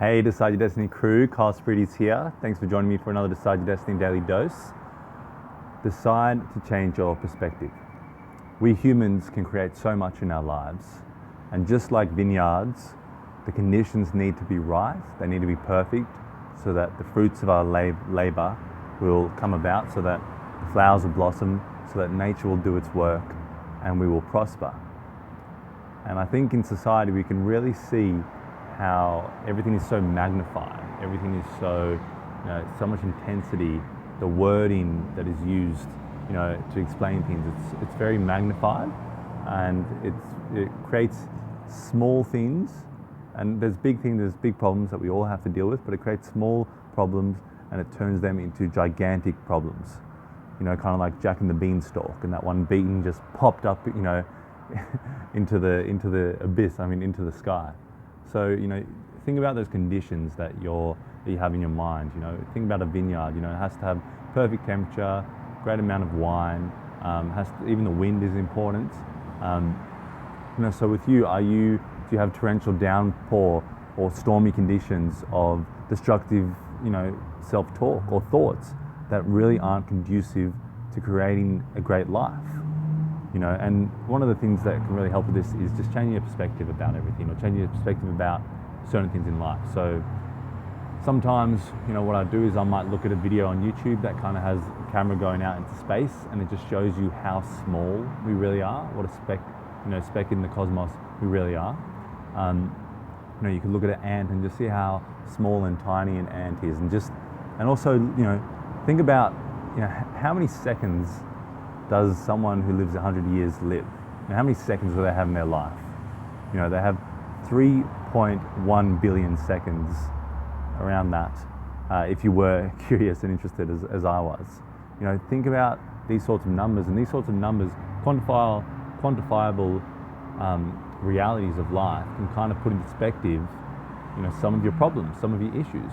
Hey, Decide Your Destiny crew, Carl Spreedy's here. Thanks for joining me for another Decide Your Destiny Daily Dose. Decide to change your perspective. We humans can create so much in our lives, and just like vineyards, the conditions need to be right, they need to be perfect, so that the fruits of our labor will come about, so that the flowers will blossom, so that nature will do its work, and we will prosper. And I think in society we can really see how everything is so magnified, everything is so, so much intensity, the wording that is used, to explain things, it's very magnified, and it creates small things, and there's big things, there's big problems that we all have to deal with, but it creates small problems and it turns them into gigantic problems. Kind of like Jack and the Beanstalk, and that one bean just popped up, into the abyss, into the sky. So, think about those conditions that you have in your mind. Think about a vineyard. It has to have perfect temperature, great amount of wine. Even the wind is important. So with you, do you have torrential downpour or stormy conditions of destructive, self-talk or thoughts that really aren't conducive to creating a great life? And one of the things that can really help with this is just changing your perspective about everything, or changing your perspective about certain things in life. So sometimes, what I do is I might look at a video on YouTube that kind of has a camera going out into space, and it just shows you how small we really are, what a speck in the cosmos we really are. You can look at an ant and just see how small and tiny an ant is, and also, think about, how many seconds does someone who lives 100 years live? How many seconds do they have in their life? They have 3.1 billion seconds around that, if you were curious and interested as I was. Think about these sorts of numbers, and these sorts of numbers, quantifiable realities of life, can kind of put in perspective, some of your problems, some of your issues.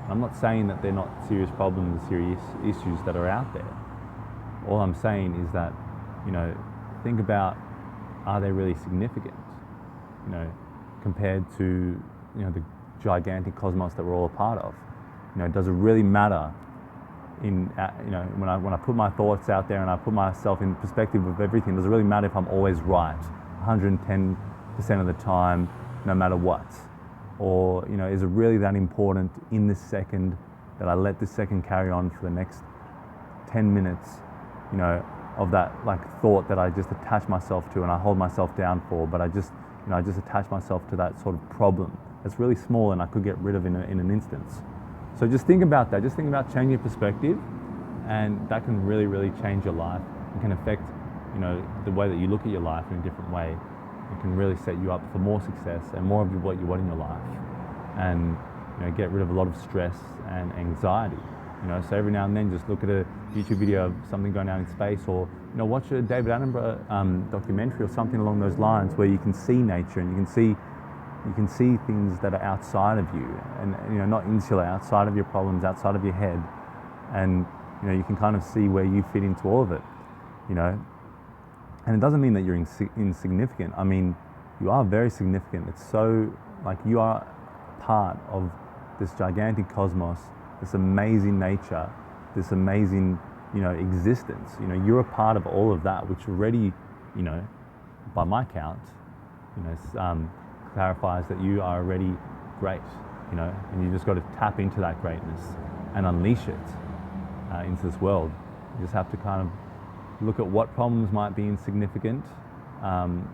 I'm not saying that they're not serious problems, serious issues that are out there. All I'm saying is that, think about, are they really significant, compared to, the gigantic cosmos that we're all a part of? Does it really matter when I put my thoughts out there and I put myself in perspective of everything, does it really matter if I'm always right 110% of the time, no matter what? Or, is it really that important in this second that I let this second carry on for the next 10 minutes, of that thought that I just attach myself to and I hold myself down for, but I just attach myself to that sort of problem that's really small and I could get rid of in an instance. So just think about that. Just think about changing your perspective, and that can really, really change your life. It can affect, the way that you look at your life in a different way. It can really set you up for more success and more of what you want in your life, and get rid of a lot of stress and anxiety. So every now and then, just look at a YouTube video of something going out in space, or watch a David Attenborough documentary or something along those lines, where you can see nature and you can see things that are outside of you, and not insular, outside of your problems, outside of your head, and you can kind of see where you fit into all of it. And it doesn't mean that you're insignificant. You are very significant. It's so, you are part of this gigantic cosmos, this amazing nature, this amazing, existence. You're a part of all of that, which already, by my count, clarifies that you are already great, and you just got to tap into that greatness and unleash it into this world. You just have to kind of look at what problems might be insignificant, and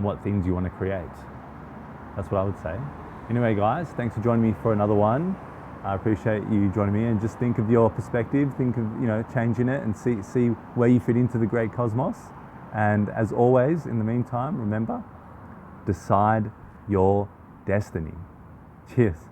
what things you want to create. That's what I would say. Anyway, guys, thanks for joining me for another one. I appreciate you joining me, and just think of your perspective, think of, changing it, and see where you fit into the great cosmos. And as always, in the meantime, remember, decide your destiny. Cheers.